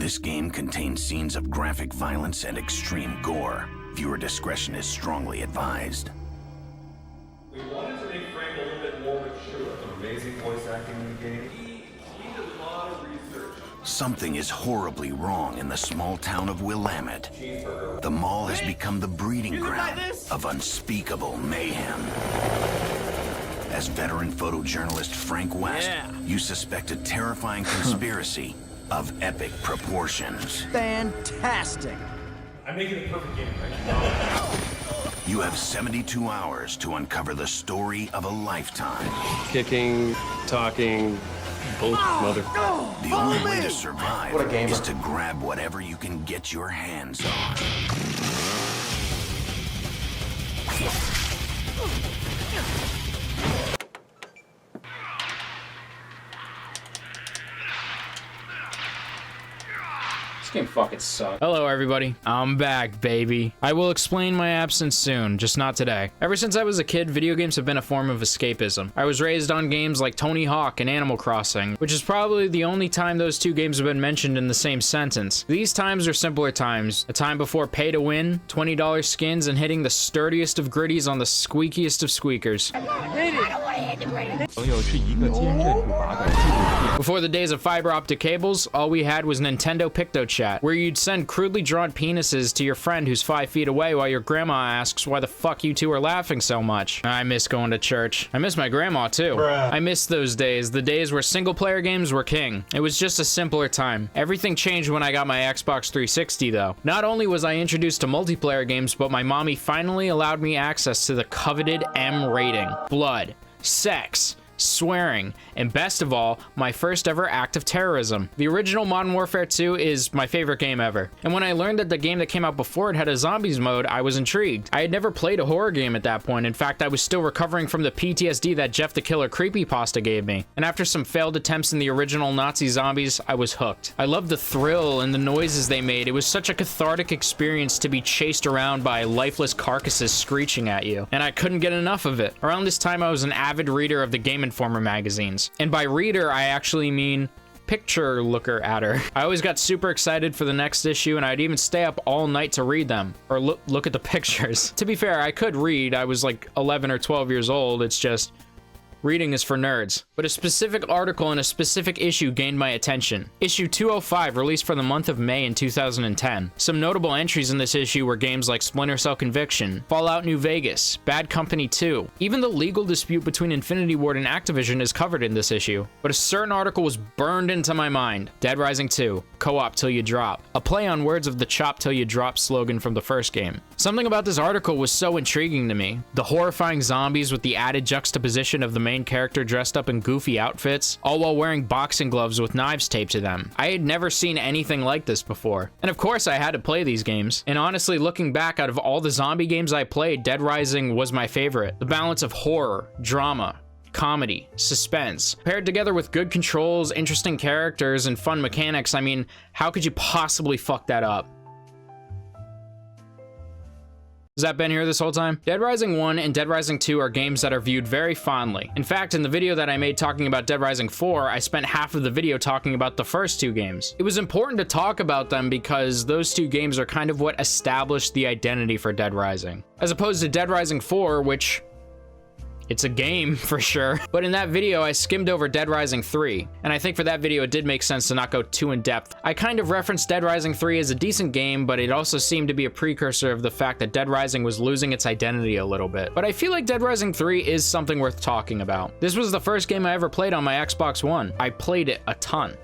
This game contains scenes of graphic violence and extreme gore. Viewer discretion is strongly advised. We wanted to make Frank a little bit more mature. Amazing voice acting in the game. He did a lot of research. Something is horribly wrong in the small town of Willamette. The mall has become the breeding ground of unspeakable mayhem. As veteran photojournalist Frank West, you suspect a terrifying conspiracy of epic proportions. Fantastic! I'm making the perfect game right now. You have 72 hours to uncover the story of a lifetime. Kicking, talking, bullshit mother. The only way to survive is to grab whatever you can get your hands on. This game fucking sucks. Hello, everybody. I'm back, baby. I will explain my absence soon, just not today. Ever since I was a kid, video games have been a form of escapism. I was raised on games like Tony Hawk and Animal Crossing, which is probably the only time those two games have been mentioned in the same sentence. These times are simpler times. A time before pay to win, $20 skins, and hitting the sturdiest of gritties on the squeakiest of squeakers. Before the days of fiber optic cables, all we had was Nintendo PictoChat, where you'd send crudely drawn penises to your friend who's 5 feet away while your grandma asks why the fuck you two are laughing so much. I miss going to church. I miss my grandma too. Bruh. I miss those days, the days where single player games were king. It was just a simpler time. Everything changed when I got my Xbox 360 though. Not only was I introduced to multiplayer games, but my mommy finally allowed me access to the coveted M rating. Blood, sex, swearing, and best of all, my first ever act of terrorism. The original Modern Warfare 2 is my favorite game ever. And when I learned that the game that came out before it had a zombies mode, I was intrigued. I had never played a horror game at that point. In fact, I was still recovering from the PTSD that Jeff the Killer creepypasta gave me. And after some failed attempts in the original Nazi zombies, I was hooked. I loved the thrill and the noises they made. It was such a cathartic experience to be chased around by lifeless carcasses screeching at you. And I couldn't get enough of it. Around this time, I was an avid reader of the Game Informer magazines. And by reader, I actually mean picture looker at her. I always got super excited for the next issue, and I'd even stay up all night to read them or look at the pictures. To be fair, I could read. I was like 11 or 12 years old. It's just reading is for nerds. But a specific article in a specific issue gained my attention. Issue 205, released for the month of May in 2010. Some notable entries in this issue were games like Splinter Cell Conviction, Fallout New Vegas, Bad Company 2. Even the legal dispute between Infinity Ward and Activision is covered in this issue. But a certain article was burned into my mind. Dead Rising 2, co-op till you drop. A play on words of the chop till you drop slogan from the first game. Something about this article was so intriguing to me. The horrifying zombies with the added juxtaposition of the main character dressed up in goofy outfits, all while wearing boxing gloves with knives taped to them. I had never seen anything like this before. And of course I had to play these games. And honestly, looking back, out of all the zombie games I played, Dead Rising was my favorite. The balance of horror, drama, comedy, suspense, paired together with good controls, interesting characters, and fun mechanics. I mean, how could you possibly fuck that up? Has that been here this whole time? Dead Rising 1 and Dead Rising 2 are games that are viewed very fondly. In fact, in the video that I made talking about Dead Rising 4, I spent half of the video talking about the first two games. It was important to talk about them because those two games are kind of what established the identity for Dead Rising. As opposed to Dead Rising 4, which it's a game for sure. But in that video, I skimmed over Dead Rising 3. And I think for that video, it did make sense to not go too in depth. I kind of referenced Dead Rising 3 as a decent game, but it also seemed to be a precursor of the fact that Dead Rising was losing its identity a little bit. But I feel like Dead Rising 3 is something worth talking about. This was the first game I ever played on my Xbox One. I played it a ton.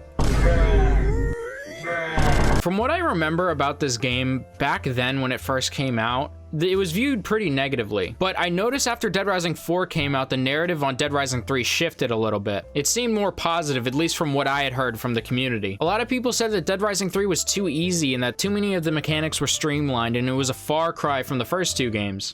From what I remember about this game, back then when it first came out, it was viewed pretty negatively. But I noticed after Dead Rising 4 came out, the narrative on Dead Rising 3 shifted a little bit. It seemed more positive, at least from what I had heard from the community. A lot of people said that Dead Rising 3 was too easy and that too many of the mechanics were streamlined, and it was a far cry from the first two games.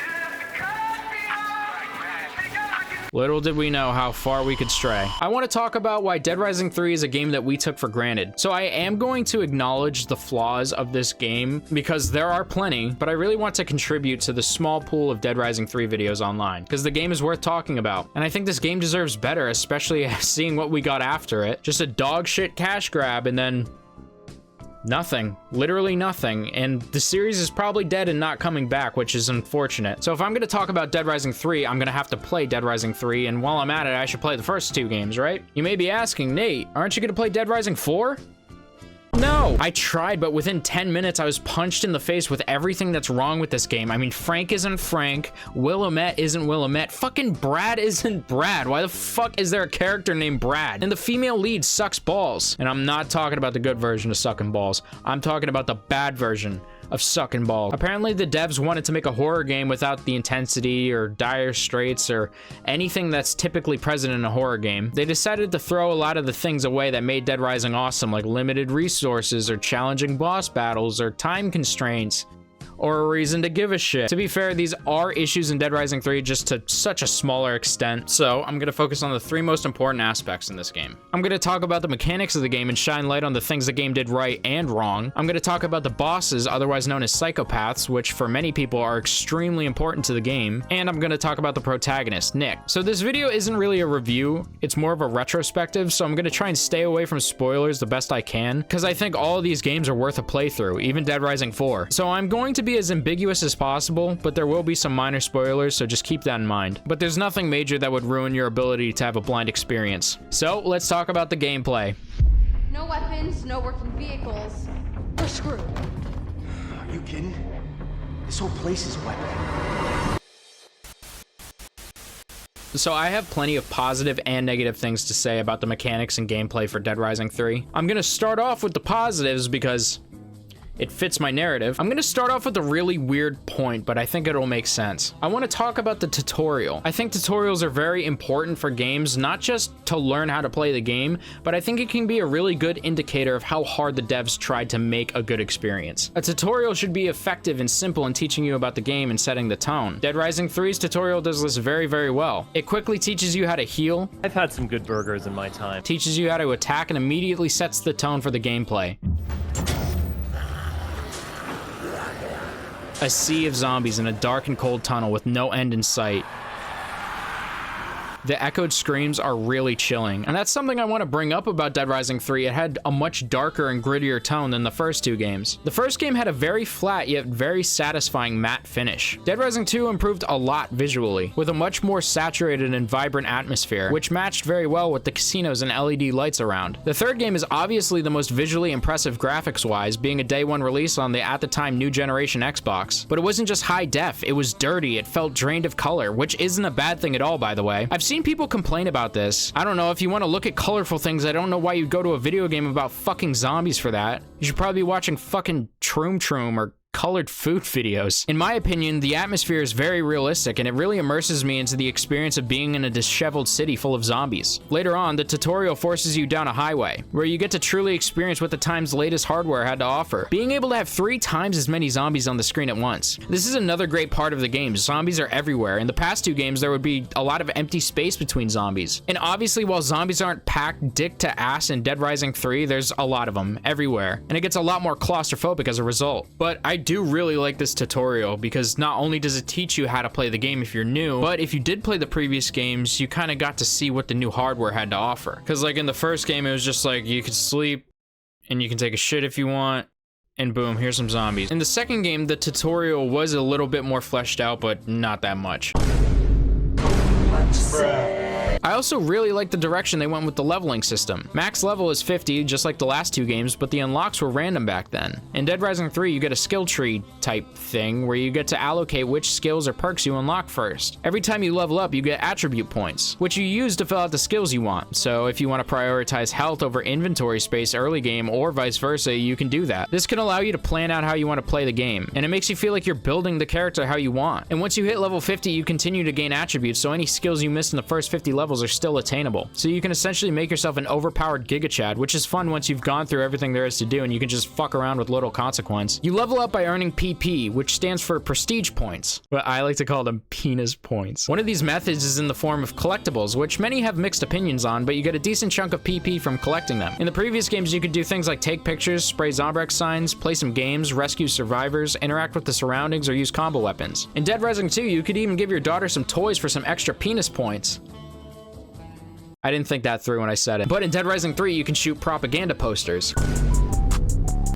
Little did we know how far we could stray. I want to talk about why Dead Rising 3 is a game that we took for granted. So I am going to acknowledge the flaws of this game because there are plenty, but I really want to contribute to the small pool of Dead Rising 3 videos online because the game is worth talking about. And I think this game deserves better, especially seeing what we got after it. Just a dog shit cash grab and then Nothing. Literally nothing. And the series is probably dead and not coming back, which is unfortunate. So if I'm going to talk about Dead Rising 3, I'm going to have to play Dead Rising 3, and while I'm at it, I should play the first 2 games, right? You may be asking, Nate, aren't you going to play Dead Rising 4? No! I tried, but within 10 minutes, I was punched in the face with everything that's wrong with this game. I mean, Frank isn't Frank, Willamette isn't Willamette, fucking Brad isn't Brad. Why the fuck is there a character named Brad? And the female lead sucks balls. And I'm not talking about the good version of sucking balls. I'm talking about the bad version of sucking balls. Apparently the devs wanted to make a horror game without the intensity or dire straits or anything that's typically present in a horror game. They decided to throw a lot of the things away that made Dead Rising awesome, like limited resources or challenging boss battles or time constraints, or a reason to give a shit. To be fair, these are issues in Dead Rising 3, just to such a smaller extent. So I'm gonna focus on the 3 most important aspects in this game. I'm gonna talk about the mechanics of the game and shine light on the things the game did right and wrong. I'm gonna talk about the bosses, otherwise known as psychopaths, which for many people are extremely important to the game. And I'm gonna talk about the protagonist, Nick. So this video isn't really a review, it's more of a retrospective, so I'm gonna try and stay away from spoilers the best I can, because I think all of these games are worth a playthrough, even Dead Rising 4. So I'm going to be as ambiguous as possible, but there will be some minor spoilers, so just keep that in mind. But there's nothing major that would ruin your ability to have a blind experience. So let's talk about the gameplay. No weapons, no working vehicles. We're screwed. Are you kidding? This whole place is wet. So I have plenty of positive and negative things to say about the mechanics and gameplay for Dead Rising 3. I'm gonna start off with the positives because it fits my narrative. I'm gonna start off with a really weird point, but I think it'll make sense. I wanna talk about the tutorial. I think tutorials are very important for games, not just to learn how to play the game, but I think it can be a really good indicator of how hard the devs tried to make a good experience. A tutorial should be effective and simple in teaching you about the game and setting the tone. Dead Rising 3's tutorial does this very, very well. It quickly teaches you how to heal. I've had some good burgers in my time. Teaches you how to attack and immediately sets the tone for the gameplay. A sea of zombies in a dark and cold tunnel with no end in sight. The echoed screams are really chilling, and that's something I want to bring up about Dead Rising 3. It had a much darker and grittier tone than the first 2 games. The first game had a very flat yet very satisfying matte finish. Dead Rising 2 improved a lot visually, with a much more saturated and vibrant atmosphere, which matched very well with the casinos and LED lights around. The third game is obviously the most visually impressive graphics-wise, being a day 1 release on the at the time new generation Xbox. But it wasn't just high def, it was dirty, it felt drained of color, which isn't a bad thing at all, by the way. I've seen people complain about this. I don't know, if you want to look at colorful things, I don't know why you'd go to a video game about fucking zombies for that. You should probably be watching fucking Troom Troom or colored food videos. In my opinion, the atmosphere is very realistic and it really immerses me into the experience of being in a disheveled city full of zombies. Later on, the tutorial forces you down a highway, where you get to truly experience what the time's latest hardware had to offer. Being able to have 3 times as many zombies on the screen at once. This is another great part of the game. Zombies are everywhere. In the past 2 games, there would be a lot of empty space between zombies. And obviously, while zombies aren't packed dick to ass in Dead Rising 3, there's a lot of them everywhere. And it gets a lot more claustrophobic as a result. But I do really like this tutorial because not only does it teach you how to play the game if you're new, but if you did play the previous games, you kind of got to see what the new hardware had to offer. Because like in the first game, it was just like you could sleep and you can take a shit if you want, and boom, here's some zombies. In the second game, the tutorial was a little bit more fleshed out, but not that much. I also really like the direction they went with the leveling system. Max level is 50, just like the last 2 games, but the unlocks were random back then. In Dead Rising 3, you get a skill tree type thing where you get to allocate which skills or perks you unlock first. Every time you level up, you get attribute points, which you use to fill out the skills you want. So if you want to prioritize health over inventory space early game or vice versa, you can do that. This can allow you to plan out how you want to play the game, and it makes you feel like you're building the character how you want. And once you hit level 50, you continue to gain attributes, so any skills you missed in the first 50 levels are still attainable. So you can essentially make yourself an overpowered Giga Chad, which is fun once you've gone through everything there is to do and you can just fuck around with little consequence. You level up by earning PP, which stands for prestige points, but I like to call them penis points. One of these methods is in the form of collectibles, which many have mixed opinions on, but you get a decent chunk of PP from collecting them. In the previous games, you could do things like take pictures, spray Zombrex signs, play some games, rescue survivors, interact with the surroundings, or use combo weapons. In Dead Rising 2, you could even give your daughter some toys for some extra penis points. I didn't think that through when I said it. But in Dead Rising 3, you can shoot propaganda posters.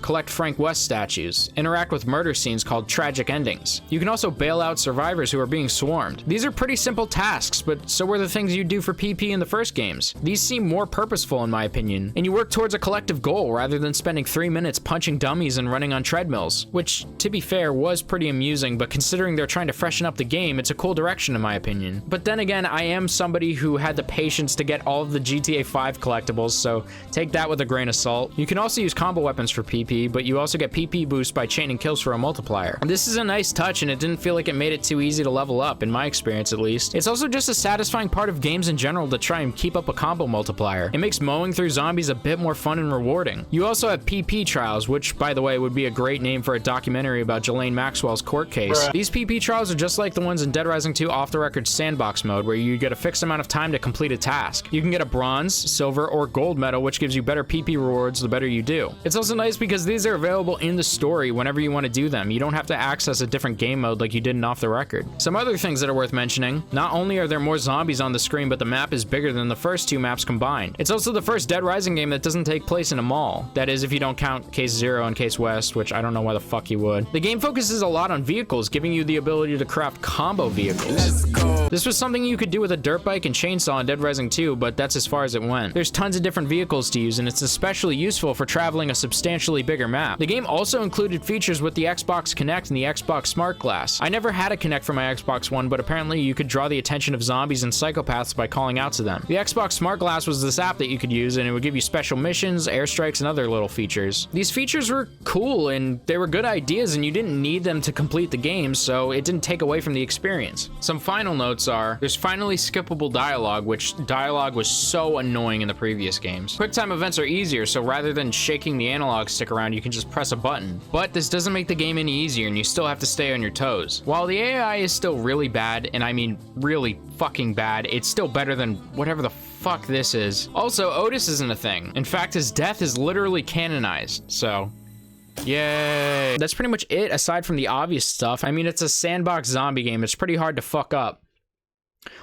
collect Frank West statues, interact with murder scenes called tragic endings. You can also bail out survivors who are being swarmed. These are pretty simple tasks, but so were the things you do for PP in the first games. These seem more purposeful in my opinion, and you work towards a collective goal rather than spending 3 minutes punching dummies and running on treadmills, which, to be fair, was pretty amusing, but considering they're trying to freshen up the game, it's a cool direction in my opinion. But then again, I am somebody who had the patience to get all of the GTA 5 collectibles, so take that with a grain of salt. You can also use combo weapons for PP, but you also get PP boost by chaining kills for a multiplier. And this is a nice touch, and it didn't feel like it made it too easy to level up, in my experience at least. It's also just a satisfying part of games in general to try and keep up a combo multiplier. It makes mowing through zombies a bit more fun and rewarding. You also have PP trials, which, by the way, would be a great name for a documentary about Ghislaine Maxwell's court case. These PP trials are just like the ones in Dead Rising 2 off-the-record sandbox mode, where you get a fixed amount of time to complete a task. You can get a bronze, silver, or gold medal, which gives you better PP rewards the better you do. It's also nice because these are available in the story whenever you want to do them. You don't have to access a different game mode like you did in Off the Record. Some other things that are worth mentioning: not only are there more zombies on the screen, but the map is bigger than the first 2 maps combined. It's also the first Dead Rising game that doesn't take place in a mall. That is, if you don't count Case Zero and Case West, which I don't know why the fuck you would. The game focuses a lot on vehicles, giving you the ability to craft combo vehicles. This was something you could do with a dirt bike and chainsaw in Dead Rising 2, but that's as far as it went. There's tons of different vehicles to use, and it's especially useful for traveling a substantially bigger map. The game also included features with the Xbox Kinect and the Xbox Smart Glass. I never had a Kinect for my Xbox One, but apparently you could draw the attention of zombies and psychopaths by calling out to them. The Xbox Smart Glass was this app that you could use, and it would give you special missions, airstrikes, and other little features. These features were cool, and they were good ideas, and you didn't need them to complete the game, so it didn't take away from the experience. Some final notes are, there's finally skippable dialogue, which dialogue was so annoying in the previous games. QuickTime events are easier, so rather than shaking the analog stick around, you can just press a button. But this doesn't make the game any easier, and you still have to stay on your toes. While the AI is still really bad, and I mean really fucking bad, it's still better than whatever the fuck this is. Also, Otis isn't a thing. In fact, his death is literally canonized, so yay. That's pretty much it, aside from the obvious stuff. I mean, it's a sandbox zombie game. It's pretty hard to fuck up,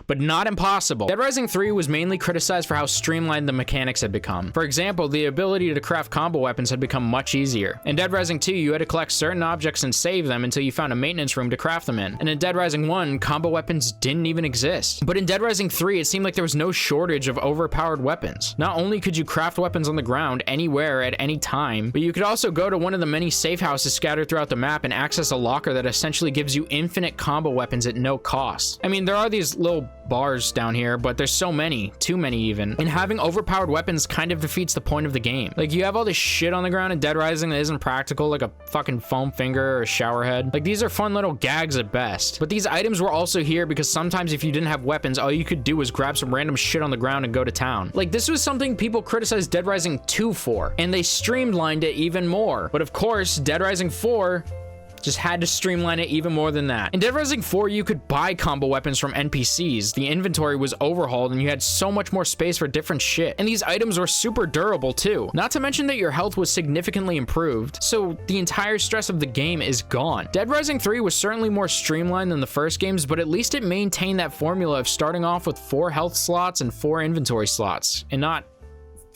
but not impossible. Dead Rising 3 was mainly criticized for how streamlined the mechanics had become. For example, the ability to craft combo weapons had become much easier. In Dead Rising 2, you had to collect certain objects and save them until you found a maintenance room to craft them in. And in Dead Rising 1, combo weapons didn't even exist. But in Dead Rising 3, it seemed like there was no shortage of overpowered weapons. Not only could you craft weapons on the ground anywhere at any time, but you could also go to one of the many safe houses scattered throughout the map and access a locker that essentially gives you infinite combo weapons at no cost. I mean, there are these little bars down here, but there's so many, too many even, and having overpowered weapons kind of defeats the point of the game. Like, you have all this shit on the ground in Dead Rising that isn't practical, like a fucking foam finger or a shower head. Like, these are fun little gags at best. But these items were also here because sometimes if you didn't have weapons, all you could do was grab some random shit on the ground and go to town. Like, this was something people criticized Dead Rising 2 for, and they streamlined it even more. But of course, Dead Rising 4 just had to streamline it even more than that. In Dead Rising 4, you could buy combo weapons from NPCs. The inventory was overhauled and you had so much more space for different shit. And these items were super durable too. Not to mention that your health was significantly improved, so the entire stress of the game is gone. Dead Rising 3 was certainly more streamlined than the first games, but at least it maintained that formula of starting off with 4 health slots and 4 inventory slots, and not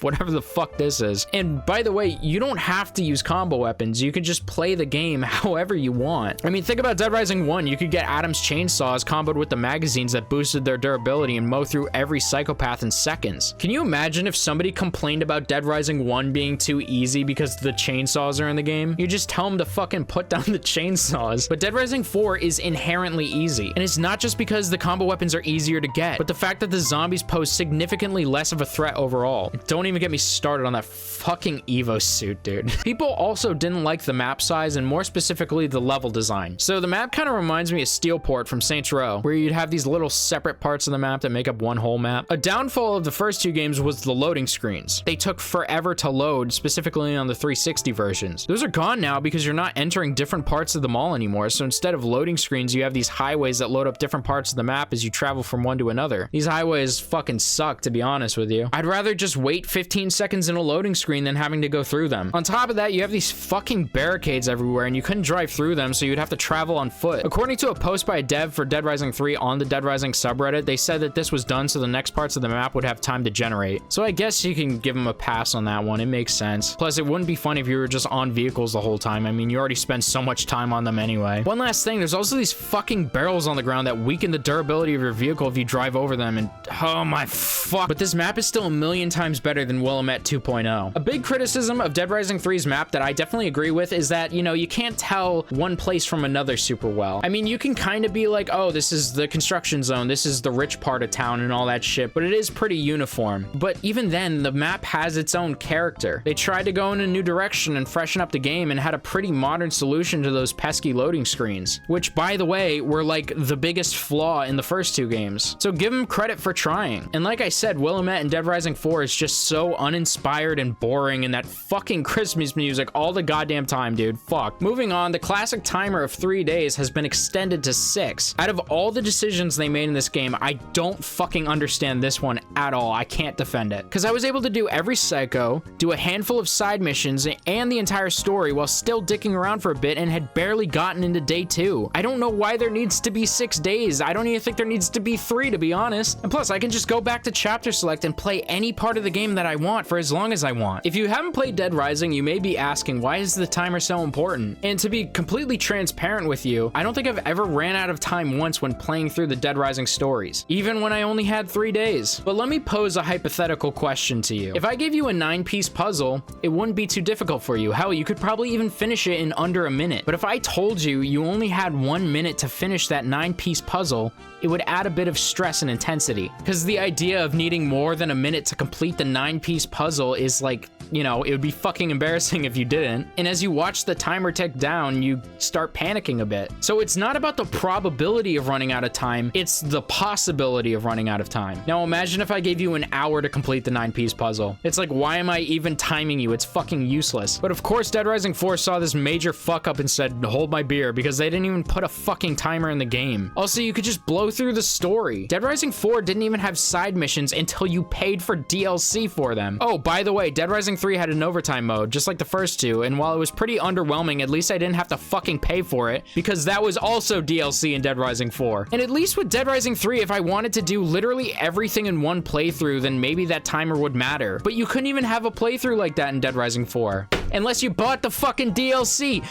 whatever the fuck this is. And by the way, you don't have to use combo weapons. You can just play the game however you want. I mean, think about Dead Rising 1. You could get Adam's chainsaws comboed with the magazines that boosted their durability and mow through every psychopath in seconds. Can you imagine if somebody complained about Dead Rising 1 being too easy because the chainsaws are in the game? You just tell them to fucking put down the chainsaws. But Dead Rising 4 is inherently easy. And it's not just because the combo weapons are easier to get, but the fact that the zombies pose significantly less of a threat overall. Don't even get me started on that fucking Evo suit, dude. People also didn't like the map size and more specifically the level design. So the map kind of reminds me of Steelport from Saints Row, where you'd have these little separate parts of the map that make up one whole map. A downfall of the first 2 games was the loading screens. They took forever to load, specifically on the 360 versions. Those are gone now because you're not entering different parts of the mall anymore, so instead of loading screens, you have these highways that load up different parts of the map as you travel from one to another. These highways fucking suck, to be honest with you. I'd rather just wait 15 seconds in a loading screen than having to go through them. On top of that, you have these fucking barricades everywhere and you couldn't drive through them, so you'd have to travel on foot. According to a post by a dev for Dead Rising 3 on the Dead Rising subreddit, they said that this was done so the next parts of the map would have time to generate. So I guess you can give them a pass on that one. It makes sense. Plus, it wouldn't be fun if you were just on vehicles the whole time. I mean, you already spend so much time on them anyway. One last thing, there's also these fucking barrels on the ground that weaken the durability of your vehicle if you drive over them, and oh my fuck. But this map is still a million times better than Willamette 2.0. A big criticism of Dead Rising 3's map that I definitely agree with is that, you know, you can't tell one place from another super well. I mean, you can kind of be like, oh, this is the construction zone, this is the rich part of town and all that shit, but it is pretty uniform. But even then, the map has its own character. They tried to go in a new direction and freshen up the game and had a pretty modern solution to those pesky loading screens, which, by the way, were like the biggest flaw in the first two games. So give them credit for trying. And like I said, Willamette and Dead Rising 4 is just so uninspired and boring, and that fucking Christmas music all the goddamn time, dude. Fuck. Moving on, the classic timer of 3 days has been extended to 6. Out of all the decisions they made in this game, I don't fucking understand this one at all. I can't defend it. Because I was able to do every psycho, do a handful of side missions, and the entire story while still dicking around for a bit and had barely gotten into day 2. I don't know why there needs to be 6 days. I don't even think there needs to be 3, to be honest. And plus, I can just go back to chapter select and play any part of the game that I want for as long as I want. If you haven't played Dead Rising, you may be asking, why is the timer so important? And to be completely transparent with you, I don't think I've ever ran out of time once when playing through the Dead Rising stories, even when I only had 3 days. But let me pose a hypothetical question to you. If I gave you a 9-piece puzzle, it wouldn't be too difficult for you. Hell, you could probably even finish it in under a minute. But if I told you you only had 1 minute to finish that 9-piece puzzle, it would add a bit of stress and intensity. Because the idea of needing more than a minute to complete the 9-piece puzzle is like, you know, it would be fucking embarrassing if you didn't. And as you watch the timer tick down, you start panicking a bit. So it's not about the probability of running out of time, it's the possibility of running out of time. Now imagine if I gave you an hour to complete the 9-piece puzzle. It's like, why am I even timing you? It's fucking useless. But of course, Dead Rising 4 saw this major fuck up and said, hold my beer, because they didn't even put a fucking timer in the game. Also, you could just blow through the story. Dead Rising 4 didn't even have side missions until you paid for DLC for them. Oh, by the way, Dead Rising 3 had an overtime mode, just like the first two, and while it was pretty underwhelming, at least I didn't have to fucking pay for it, because that was also DLC in Dead Rising 4. And at least with Dead Rising 3, if I wanted to do literally everything in one playthrough, then maybe that timer would matter. But you couldn't even have a playthrough like that in Dead Rising 4. Unless you bought the fucking DLC.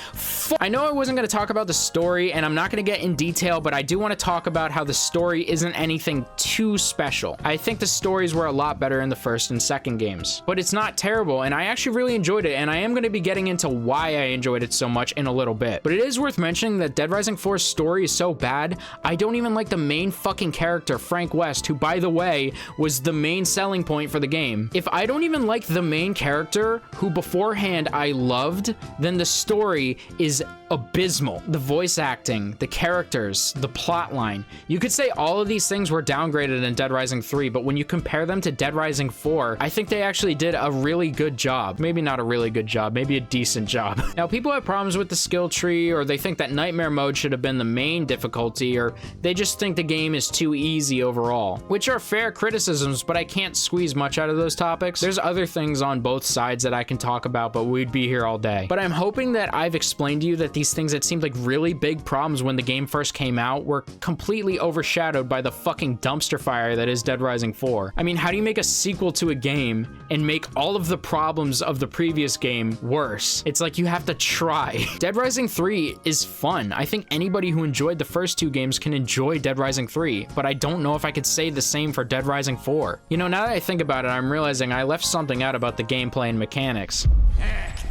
I know I wasn't going to talk about the story, and I'm not going to get in detail, but I do want to talk about how the story isn't anything too special. I think the stories were a lot better in the first and second games, but it's not terrible, and I actually really enjoyed it, and I am going to be getting into why I enjoyed it so much in a little bit. But it is worth mentioning that Dead Rising 4's story is so bad, I don't even like the main fucking character, Frank West, who, by the way, was the main selling point for the game. If I don't even like the main character, who beforehand I loved, then the story is abysmal. The voice acting, the characters, the plot line. You could say all of these things were downgraded in Dead Rising 3, but when you compare them to Dead Rising 4, I think they actually did a really good job. Maybe not a really good job, maybe a decent job. Now, people have problems with the skill tree, or they think that Nightmare Mode should have been the main difficulty, or they just think the game is too easy overall, which are fair criticisms, but I can't squeeze much out of those topics. There's other things on both sides that I can talk about, but we'd be here all day. But I'm hoping that I've explained to you that these things that seemed like really big problems when the game first came out were completely overshadowed by the fucking dumpster fire that is Dead Rising 4. I mean, how do you make a sequel to a game and make all of the problems of the previous game worse? It's like you have to try. Dead Rising 3 is fun. I think anybody who enjoyed the first two games can enjoy Dead Rising 3, but I don't know if I could say the same for Dead Rising 4. You know, now that I think about it, I'm realizing I left something out about the gameplay and mechanics.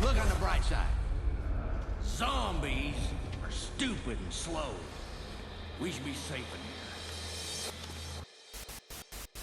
Look on the bright side. Zombies are stupid and slow. We should be safe in here.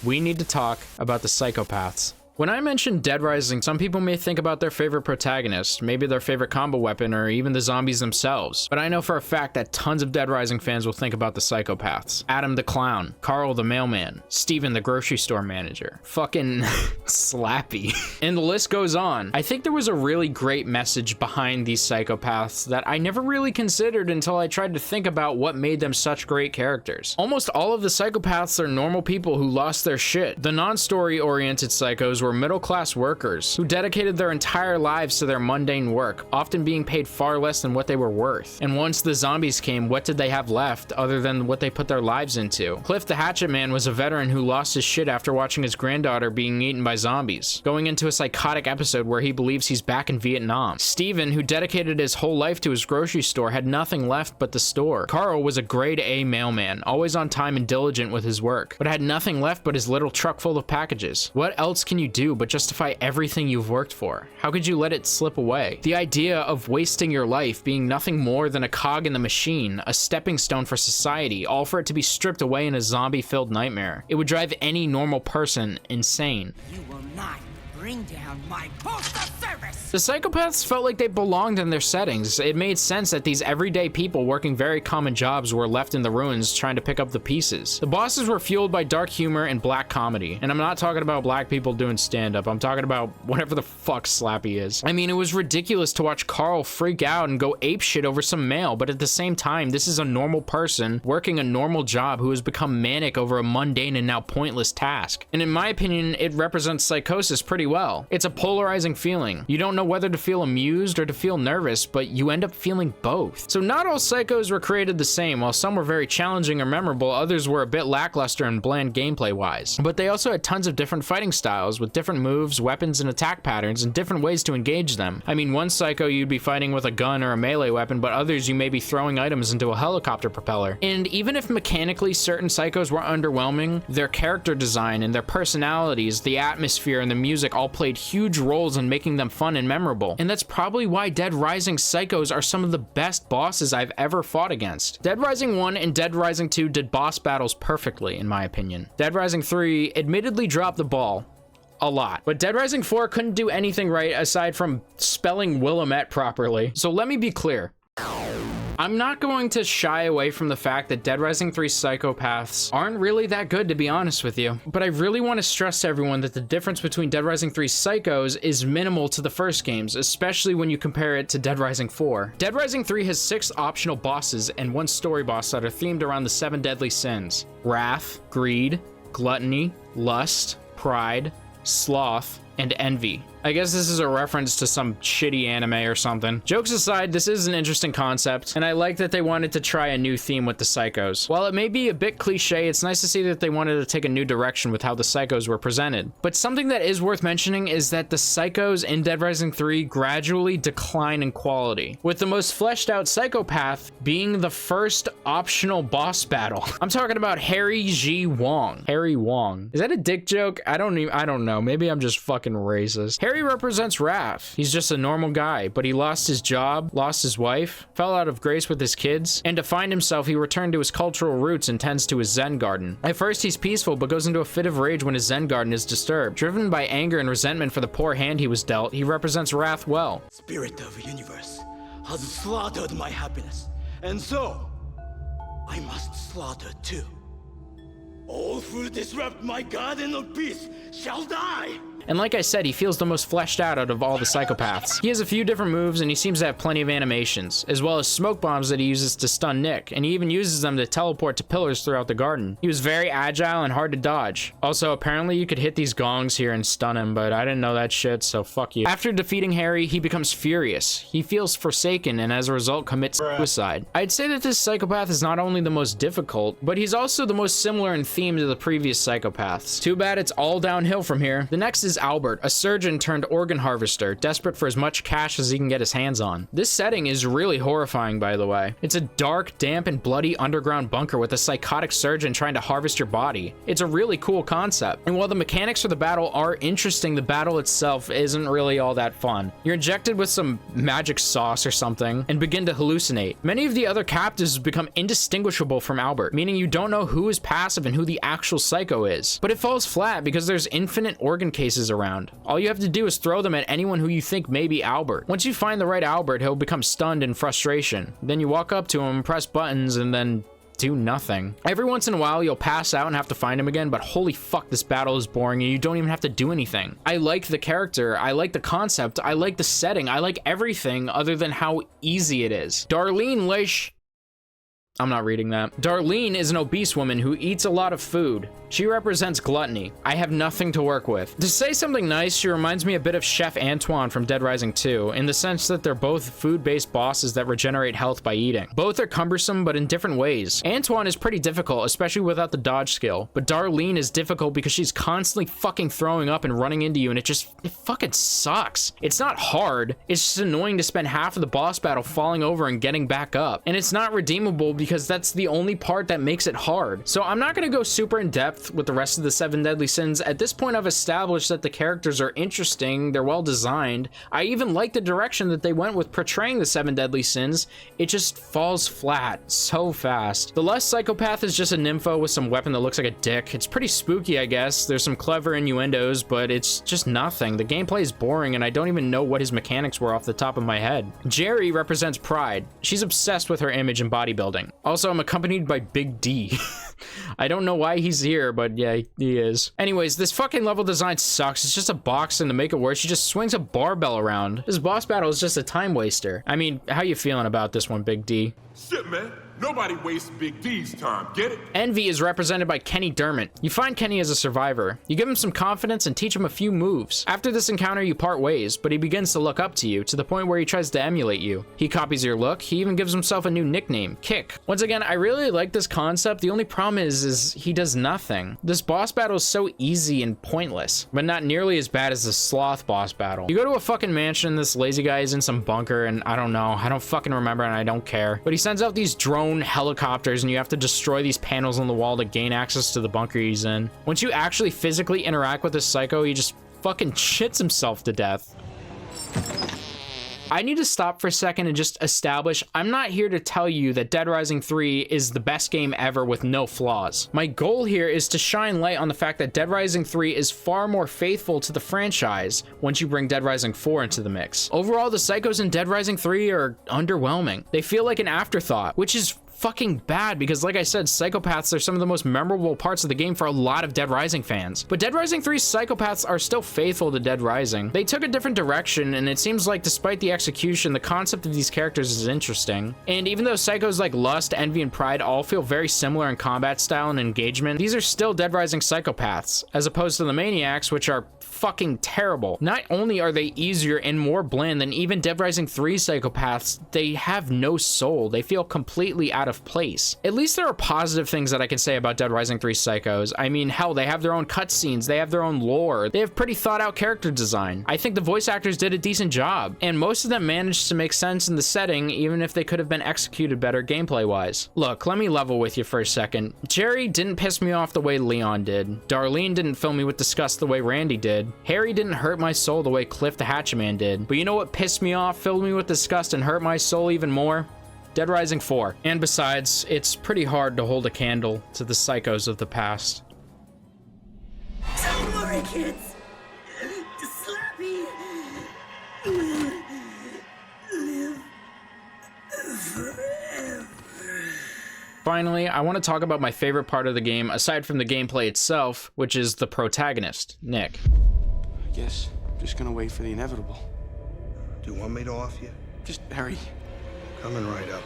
We need to talk about the Psychopaths. When I mention Dead Rising, some people may think about their favorite protagonist, maybe their favorite combo weapon, or even the zombies themselves. But I know for a fact that tons of Dead Rising fans will think about the Psychopaths. Adam the Clown, Carl the Mailman, Steven the grocery store manager, fucking Slappy. And the list goes on. I think there was a really great message behind these Psychopaths that I never really considered until I tried to think about what made them such great characters. Almost all of the Psychopaths are normal people who lost their shit. The non-story oriented psychos psychos were middle-class workers who dedicated their entire lives to their mundane work, often being paid far less than what they were worth. And once the zombies came, what did they have left other than what they put their lives into? Cliff the Hatchet Man was a veteran who lost his shit after watching his granddaughter being eaten by zombies, going into a psychotic episode where he believes he's back in Vietnam. Steven, who dedicated his whole life to his grocery store, had nothing left but the store. Carl was a grade A mailman, always on time and diligent with his work, but had nothing left but his little truck full of packages. What else can you do but justify everything you've worked for? How could you let it slip away? The idea of wasting your life being nothing more than a cog in the machine, a stepping stone for society, all for it to be stripped away in a zombie-filled nightmare. It would drive any normal person insane. You will not bring down my postal service! The Psychopaths felt like they belonged in their settings. It made sense that these everyday people working very common jobs were left in the ruins trying to pick up the pieces. The bosses were fueled by dark humor and black comedy. And I'm not talking about black people doing stand-up. I'm talking about whatever the fuck Slappy is. I mean, it was ridiculous to watch Carl freak out and go apeshit over some mail, but at the same time, this is a normal person working a normal job who has become manic over a mundane and now pointless task. And in my opinion, it represents psychosis pretty well. It's a polarizing feeling. You don't know whether to feel amused or to feel nervous, but you end up feeling both. So not all psychos were created the same. While some were very challenging or memorable, others were a bit lackluster and bland gameplay wise. But they also had tons of different fighting styles with different moves, weapons, and attack patterns and different ways to engage them. I mean, one psycho you'd be fighting with a gun or a melee weapon, but others you may be throwing items into a helicopter propeller. And even if mechanically certain psychos were underwhelming, their character design and their personalities, the atmosphere, and the music all played huge roles in making them fun and memorable. And that's probably why Dead Rising psychos are some of the best bosses I've ever fought against. Dead Rising 1 and Dead Rising 2 did boss battles perfectly, in my opinion. Dead Rising 3 admittedly dropped the ball a lot, but Dead Rising 4 couldn't do anything right aside from spelling Willamette properly. So let me be clear. I'm not going to shy away from the fact that Dead Rising 3 Psychopaths aren't really that good, to be honest with you. But I really want to stress to everyone that the difference between Dead Rising 3 Psychos is minimal to the first games, especially when you compare it to Dead Rising 4. Dead Rising 3 has 6 optional bosses and 1 story boss that are themed around the 7 deadly sins: wrath, greed, gluttony, lust, pride, sloth, and envy. I guess this is a reference to some shitty anime or something. Jokes aside, this is an interesting concept, and I like that they wanted to try a new theme with the psychos. While it may be a bit cliche, it's nice to see that they wanted to take a new direction with how the psychos were presented. But something that is worth mentioning is that the psychos in Dead Rising 3 gradually decline in quality, with the most fleshed out psychopath being the first optional boss battle. I'm talking about Harry G. Wong. Harry Wong. Is that a dick joke? I don't know. Maybe I'm just fucking racist. Harry represents wrath. He's just a normal guy, but he lost his job, lost his wife, fell out of grace with his kids, and to find himself, he returned to his cultural roots and tends to his Zen garden. At first, he's peaceful, but goes into a fit of rage when his Zen garden is disturbed. Driven by anger and resentment for the poor hand he was dealt, he represents wrath well. Spirit of the universe has slaughtered my happiness, and so I must slaughter too. All who disrupt my garden of peace shall die! And like I said, he feels the most fleshed out of all the psychopaths. He has a few different moves, and he seems to have plenty of animations, as well as smoke bombs that he uses to stun Nick, and he even uses them to teleport to pillars throughout the garden. He was very agile and hard to dodge. Also, apparently you could hit these gongs here and stun him, but I didn't know that shit, so fuck you. After defeating Harry, he becomes furious. He feels forsaken, and as a result commits suicide. I'd say that this psychopath is not only the most difficult, but he's also the most similar in theme to the previous psychopaths. Too bad it's all downhill from here. The next is Albert, a surgeon turned organ harvester, desperate for as much cash as he can get his hands on. This setting is really horrifying, by the way. It's a dark, damp, and bloody underground bunker with a psychotic surgeon trying to harvest your body. It's a really cool concept. And while the mechanics for the battle are interesting, the battle itself isn't really all that fun. You're injected with some magic sauce or something and begin to hallucinate. Many of the other captives become indistinguishable from Albert, meaning you don't know who is passive and who the actual psycho is. But it falls flat because there's infinite organ cases around. All you have to do is throw them at anyone who you think may be Albert. Once you find the right Albert, he'll become stunned in frustration. Then you walk up to him, press buttons, and then do nothing. Every once in a while, you'll pass out and have to find him again, but holy fuck, this battle is boring and you don't even have to do anything. I like the character, I like the concept, I like the setting, I like everything other than how easy it is. Darlene Lish... I'm not reading that. Darlene is an obese woman who eats a lot of food. She represents gluttony. I have nothing to work with. To say something nice, she reminds me a bit of Chef Antoine from Dead Rising 2, in the sense that they're both food-based bosses that regenerate health by eating. Both are cumbersome, but in different ways. Antoine is pretty difficult, especially without the dodge skill, but Darlene is difficult because she's constantly fucking throwing up and running into you, and it fucking sucks. It's not hard, it's just annoying to spend half of the boss battle falling over and getting back up. And it's not redeemable because that's the only part that makes it hard. So I'm not gonna go super in depth with the rest of the 7 deadly sins. At this point, I've established that the characters are interesting, they're well designed. I even like the direction that they went with portraying the 7 deadly sins. It just falls flat so fast. The last psychopath is just a nympho with some weapon that looks like a dick. It's pretty spooky, I guess. There's some clever innuendos, but it's just nothing. The gameplay is boring, and I don't even know what his mechanics were off the top of my head. Jerry represents pride. She's obsessed with her image and bodybuilding. Also, I'm accompanied by Big D. I don't know why he's here, but yeah, he is. Anyways, this fucking level design sucks. It's just a box, and to make it worse, she just swings a barbell around. This boss battle is just a time waster. I mean, how you feeling about this one, Big D? Shit, man. Nobody wastes Big D's time, get it? Envy is represented by Kenny Dermott. You find Kenny as a survivor. You give him some confidence and teach him a few moves. After this encounter, you part ways, but he begins to look up to you, to the point where he tries to emulate you. He copies your look. He even gives himself a new nickname, Kick. Once again, I really like this concept. The only problem is he does nothing. This boss battle is so easy and pointless, but not nearly as bad as the Sloth boss battle. You go to a fucking mansion, this lazy guy is in some bunker, and I don't know. I don't fucking remember, and I don't care. But he sends out these drone helicopters, and you have to destroy these panels on the wall to gain access to the bunker he's in. Once you actually physically interact with this psycho, he just fucking shits himself to death. I need to stop for a second and just establish I'm not here to tell you that Dead Rising 3 is the best game ever with no flaws. My goal here is to shine light on the fact that Dead Rising 3 is far more faithful to the franchise once you bring Dead Rising 4 into the mix. Overall, the psychos in Dead Rising 3 are underwhelming. They feel like an afterthought, which is fucking bad because, like I said, Psychopaths are some of the most memorable parts of the game for a lot of Dead Rising fans. But Dead Rising 3's Psychopaths are still faithful to Dead Rising. They took a different direction, and it seems like despite the execution, the concept of these characters is interesting. And even though psychos like Lust, Envy, and Pride all feel very similar in combat style and engagement, these are still Dead Rising Psychopaths, as opposed to the Maniacs, which are fucking terrible. Not only are they easier and more bland than even Dead Rising 3 Psychopaths, they have no soul. They feel completely out of place. At least there are positive things that I can say about Dead Rising 3 Psychos. I mean, hell, they have their own cutscenes, they have their own lore, they have pretty thought out character design. I think the voice actors did a decent job, and most of them managed to make sense in the setting, even if they could have been executed better gameplay wise. Look, let me level with you for a second. Jerry didn't piss me off the way Leon did. Darlene didn't fill me with disgust the way Randy did. Harry didn't hurt my soul the way Cliff the Hatchetman did. But you know what pissed me off, filled me with disgust, and hurt my soul even more? Dead Rising 4. And besides, it's pretty hard to hold a candle to the psychos of the past. Don't worry, kids. Slappy. Live forever. Finally, I want to talk about my favorite part of the game, aside from the gameplay itself, which is the protagonist, Nick. I guess I'm just gonna wait for the inevitable. Do you want me to off you? Just hurry. Coming right up.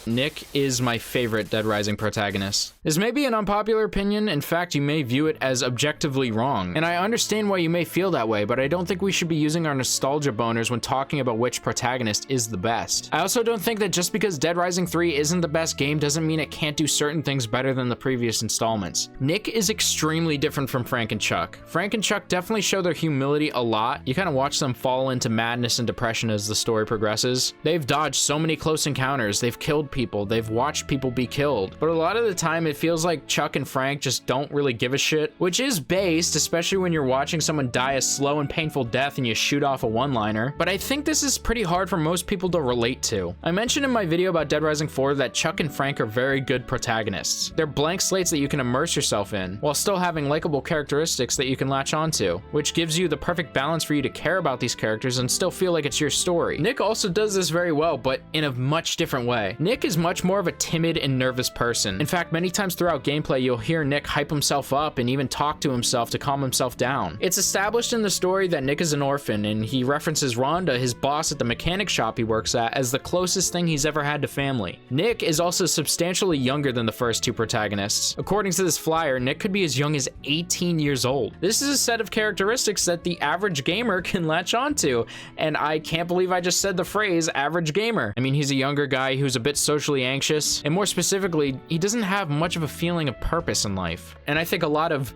Nick is my favorite Dead Rising protagonist. This may be an unpopular opinion, in fact you may view it as objectively wrong, and I understand why you may feel that way, but I don't think we should be using our nostalgia boners when talking about which protagonist is the best. I also don't think that just because Dead Rising 3 isn't the best game doesn't mean it can't do certain things better than the previous installments. Nick is extremely different from Frank and Chuck. Frank and Chuck definitely show their humility a lot. You kind of watch them fall into madness and depression as the story progresses. They've dodged so many close encounters, they've killed people, they've watched people be killed, but a lot of the time it feels like Chuck and Frank just don't really give a shit, which is based, especially when you're watching someone die a slow and painful death and you shoot off a one-liner, but I think this is pretty hard for most people to relate to. I mentioned in my video about Dead Rising 4 that Chuck and Frank are very good protagonists. They're blank slates that you can immerse yourself in, while still having likable characteristics that you can latch onto, which gives you the perfect balance for you to care about these characters and still feel like it's your story. Nick also does this very well, but in a much different way. Nick Nick is much more of a timid and nervous person. In fact, many times throughout gameplay, you'll hear Nick hype himself up and even talk to himself to calm himself down. It's established in the story that Nick is an orphan, and he references Rhonda, his boss at the mechanic shop he works at, as the closest thing he's ever had to family. Nick is also substantially younger than the first two protagonists. According to this flyer, Nick could be as young as 18 years old. This is a set of characteristics that the average gamer can latch onto, and I can't believe I just said the phrase average gamer. I mean, he's a younger guy who's a bit socially anxious, and more specifically, he doesn't have much of a feeling of purpose in life. And I think a lot of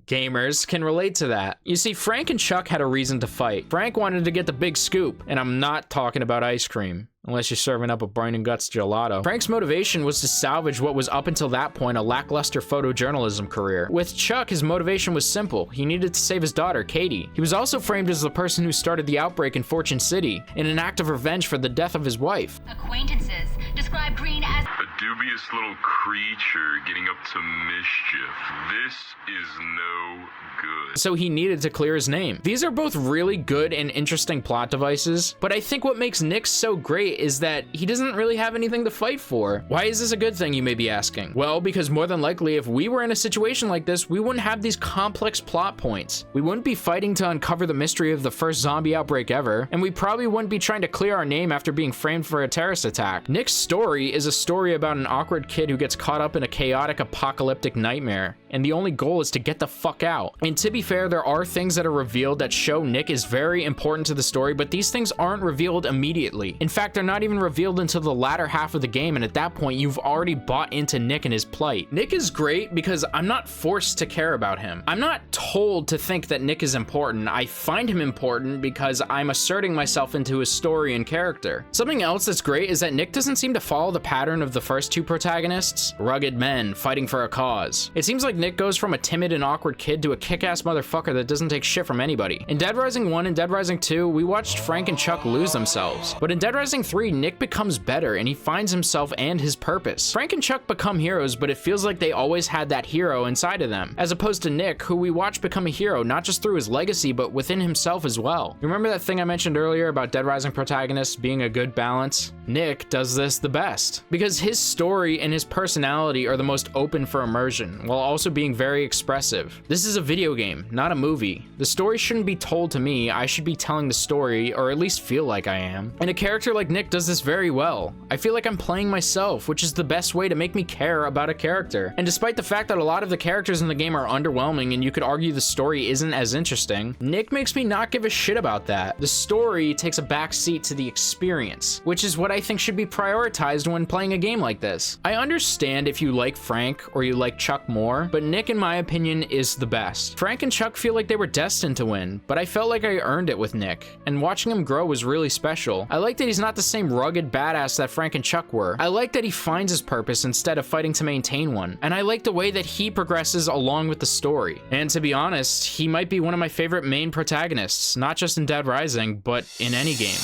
gamers can relate to that. You see, Frank and Chuck had a reason to fight. Frank wanted to get the big scoop, and I'm not talking about ice cream. Unless you're serving up a brain and guts gelato. Frank's motivation was to salvage what was up until that point a lackluster photojournalism career. With Chuck, his motivation was simple. He needed to save his daughter, Katie. He was also framed as the person who started the outbreak in Fortune City, in an act of revenge for the death of his wife. Acquaintances describe Green as a dubious little creature getting up to mischief. This is no good. So he needed to clear his name. These are both really good and interesting plot devices, but I think what makes Nick so great is that he doesn't really have anything to fight for. Why is this a good thing, you may be asking? Well, because more than likely, if we were in a situation like this, we wouldn't have these complex plot points. We wouldn't be fighting to uncover the mystery of the first zombie outbreak ever, and we probably wouldn't be trying to clear our name after being framed for a terrorist attack. Nick's story is a story about an awkward kid who gets caught up in a chaotic apocalyptic nightmare, and the only goal is to get the fuck out. And to be fair, there are things that are revealed that show Nick is very important to the story, but these things aren't revealed immediately. In fact, they're not even revealed until the latter half of the game, and at that point, you've already bought into Nick and his plight. Nick is great because I'm not forced to care about him. I'm not told to think that Nick is important. I find him important because I'm asserting myself into his story and character. Something else that's great is that Nick doesn't seem to follow the pattern of the first two protagonists, rugged men fighting for a cause. It seems like Nick goes from a timid and awkward kid to a kick-ass motherfucker that doesn't take shit from anybody. In Dead Rising 1 and Dead Rising 2, we watched Frank and Chuck lose themselves. But in Dead Rising 3, Nick becomes better and he finds himself and his purpose. Frank and Chuck become heroes, but it feels like they always had that hero inside of them, as opposed to Nick, who we watch become a hero not just through his legacy, but within himself as well. Remember that thing I mentioned earlier about Dead Rising protagonists being a good balance? Nick does this the best, because his story and his personality are the most open for immersion, while also being very expressive. This is a video game, not a movie. The story shouldn't be told to me, I should be telling the story, or at least feel like I am. And a character like Nick does this very well. I feel like I'm playing myself, which is the best way to make me care about a character. And despite the fact that a lot of the characters in the game are underwhelming and you could argue the story isn't as interesting, Nick makes me not give a shit about that. The story takes a back seat to the experience, which is what I think should be prioritized when playing a game like this. I understand if you like Frank or you like Chuck more, but Nick, in my opinion, is the best. Frank and Chuck feel like they were destined to win, but I felt like I earned it with Nick, and watching him grow was really special. I like that he's not the same rugged badass that Frank and Chuck were. I like that he finds his purpose instead of fighting to maintain one, and I like the way that he progresses along with the story. And to be honest, he might be one of my favorite main protagonists, not just in Dead Rising, but in any game.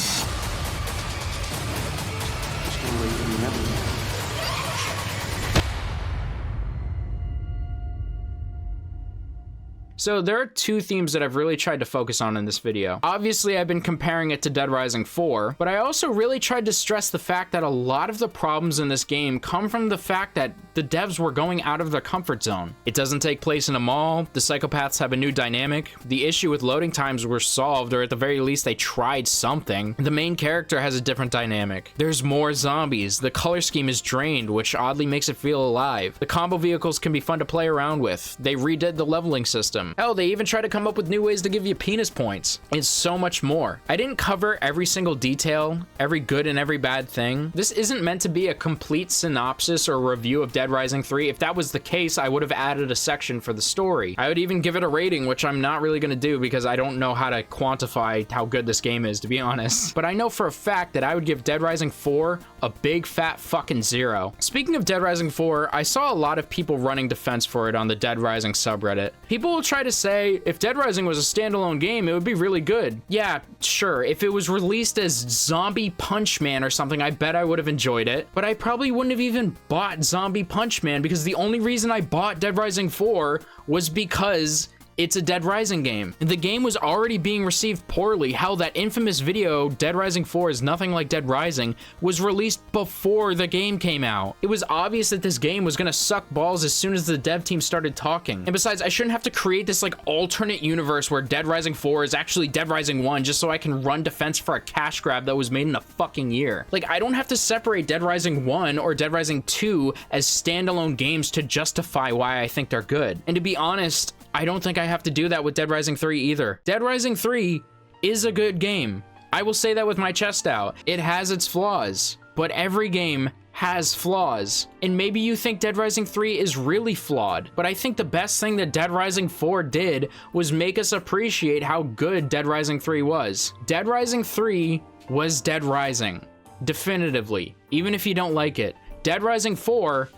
So there are two themes that I've really tried to focus on in this video. Obviously, I've been comparing it to Dead Rising 4, but I also really tried to stress the fact that a lot of the problems in this game come from the fact that the devs were going out of their comfort zone. It doesn't take place in a mall, the Psychopaths have a new dynamic, the issue with loading times were solved, or at the very least they tried something. The main character has a different dynamic. There's more zombies, the color scheme is drained, which oddly makes it feel alive. The combo vehicles can be fun to play around with. They redid the leveling system. Hell, they even try to come up with new ways to give you penis points. It's so much more. I didn't cover every single detail, every good and every bad thing. This isn't meant to be a complete synopsis or review of Dead Rising 3. If that was the case, I would have added a section for the story. I would even give it a rating, which I'm not really going to do because I don't know how to quantify how good this game is, to be honest. But I know for a fact that I would give Dead Rising 4 a big fat fucking 0. Speaking of Dead Rising 4, I saw a lot of people running defense for it on the Dead Rising subreddit. People will try to say, if Dead Rising was a standalone game, it would be really good. Yeah, sure, if it was released as Zombie Punch Man or something, I bet I would have enjoyed it, but I probably wouldn't have even bought Zombie Punch Man because the only reason I bought Dead Rising 4 was because it's a Dead Rising game. The game was already being received poorly. Hell, that infamous video, Dead Rising 4 is nothing like Dead Rising, was released before the game came out. It was obvious that this game was gonna suck balls as soon as the dev team started talking. And besides, I shouldn't have to create this like alternate universe where Dead Rising 4 is actually Dead Rising 1 just so I can run defense for a cash grab that was made in a fucking year. Like, I don't have to separate Dead Rising 1 or Dead Rising 2 as standalone games to justify why I think they're good. And to be honest, I don't think I have to do that with Dead Rising 3 either. Dead Rising 3 is a good game. I will say that with my chest out. It has its flaws, but every game has flaws. And maybe you think Dead Rising 3 is really flawed, but I think the best thing that Dead Rising 4 did was make us appreciate how good Dead Rising 3 was. Dead Rising 3 was Dead Rising, definitively, even if you don't like it. Dead Rising 4,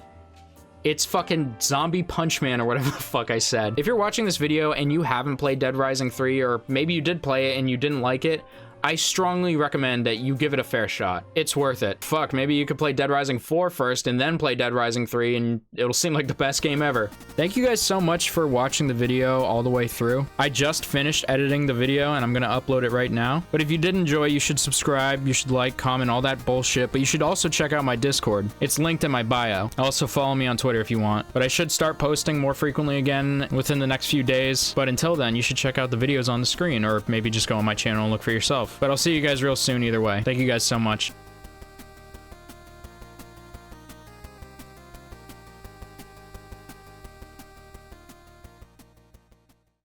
it's fucking Zombie Punch Man or whatever the fuck I said. If you're watching this video and you haven't played Dead Rising 3, or maybe you did play it and you didn't like it, I strongly recommend that you give it a fair shot. It's worth it. Fuck, maybe you could play Dead Rising 4 first and then play Dead Rising 3 and it'll seem like the best game ever. Thank you guys so much for watching the video all the way through. I just finished editing the video and I'm gonna upload it right now. But if you did enjoy, you should subscribe, you should like, comment, all that bullshit, but you should also check out my Discord. It's linked in my bio. Also follow me on Twitter if you want. But I should start posting more frequently again within the next few days. But until then, you should check out the videos on the screen, or maybe just go on my channel and look for yourself. But I'll see you guys real soon either way. Thank you guys so much.